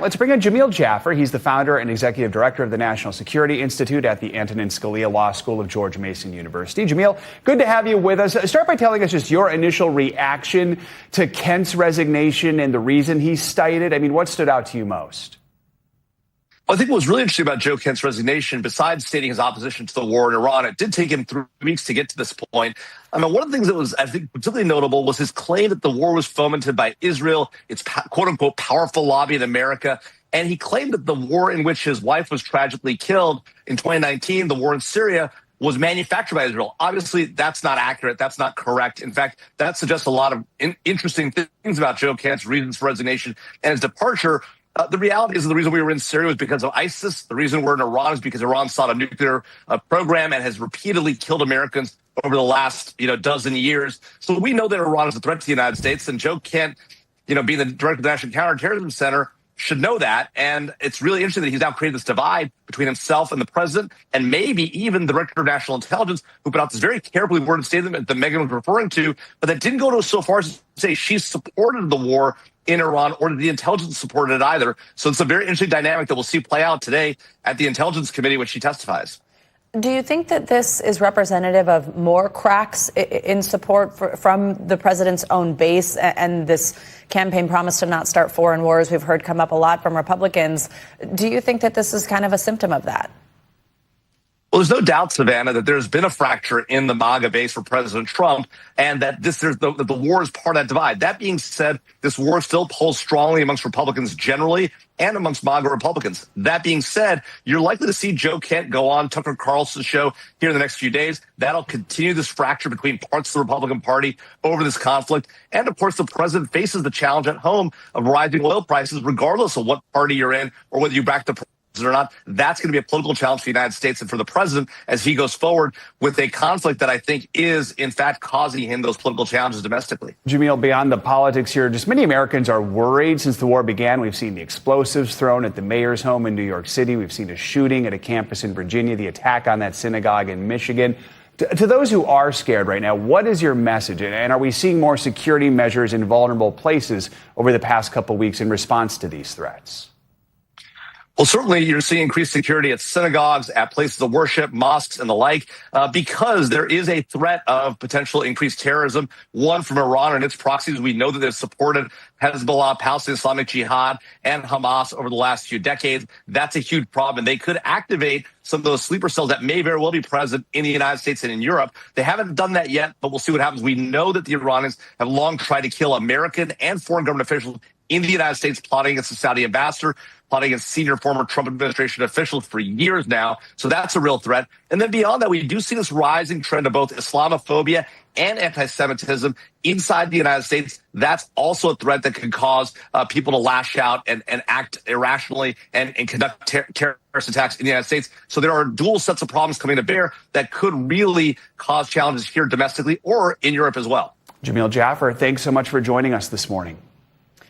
Let's bring in Jamil Jaffer. He's the founder and executive director of the National Security Institute at the Antonin Scalia Law School of George Mason University. Jamil, good to have you with us. Start by telling us just your initial reaction to Kent's resignation and the reason he cited. I mean, what stood out to you most? Well, I think what was really interesting about Joe Kent's resignation, besides stating his opposition to the war in Iran, it did take him 3 weeks to get to this point. I mean, one of the things that was, I think, particularly notable was his claim that the war was fomented by Israel, its quote-unquote powerful lobby in America. And he claimed that the war in which his wife was tragically killed in 2019, the war in Syria, was manufactured by Israel. Obviously, that's not accurate. That's not correct. In fact, that suggests a lot of interesting things about Joe Kent's reasons for resignation and his departure. The reality is the reason we were in Syria was because of ISIS. The reason we're in Iran is because Iran sought a nuclear program and has repeatedly killed Americans over the last dozen years. So we know that Iran is a threat to the United States, and Joe Kent, being the director of the National Counterterrorism Center, should know that. And it's really interesting that he's now created this divide between himself and the president, and maybe even the director of national intelligence, who put out this very carefully worded statement that Megyn was referring to, but that didn't go so far as to say she supported the war in Iran or that the intelligence supported it either. So it's a very interesting dynamic that we'll see play out today at the Intelligence Committee when she testifies. Do you think that this is representative of more cracks in support from the president's own base and this campaign promise to not start foreign wars we've heard come up a lot from Republicans? Do you think that this is kind of a symptom of that? Well, there's no doubt, Savannah, that there's been a fracture in the MAGA base for President Trump, and that the war is part of that divide. That being said, this war still pulls strongly amongst Republicans generally and amongst MAGA Republicans. That being said, you're likely to see Joe Kent go on Tucker Carlson's show here in the next few days. That'll continue this fracture between parts of the Republican Party over this conflict. And, of course, the president faces the challenge at home of rising oil prices, regardless of what party you're in or whether you back the or not. That's going to be a political challenge for the United States and for the president as he goes forward with a conflict that I think is, in fact, causing him those political challenges domestically. Jamil, beyond the politics here, just many Americans are worried since the war began. We've seen the explosives thrown at the mayor's home in New York City. We've seen a shooting at a campus in Virginia, the attack on that synagogue in Michigan. To those who are scared right now, what is your message? And are we seeing more security measures in vulnerable places over the past couple of weeks in response to these threats? Well, certainly you're seeing increased security at synagogues, at places of worship, mosques, and the like, because there is a threat of potential increased terrorism, one from Iran and its proxies. We know that they've supported Hezbollah, Palestinian Islamic Jihad, and Hamas over the last few decades. That's a huge problem. And they could activate some of those sleeper cells that may very well be present in the United States and in Europe. They haven't done that yet, but we'll see what happens. We know that the Iranians have long tried to kill American and foreign government officials in the United States, plotting against the Saudi ambassador, plotting against senior former Trump administration officials for years now. So that's a real threat. And then beyond that, we do see this rising trend of both Islamophobia and anti-Semitism inside the United States. That's also a threat that can cause people to lash out and act irrationally and conduct terrorist attacks in the United States. So there are dual sets of problems coming to bear that could really cause challenges here domestically or in Europe as well. Jamil Jaffer, thanks so much for joining us this morning.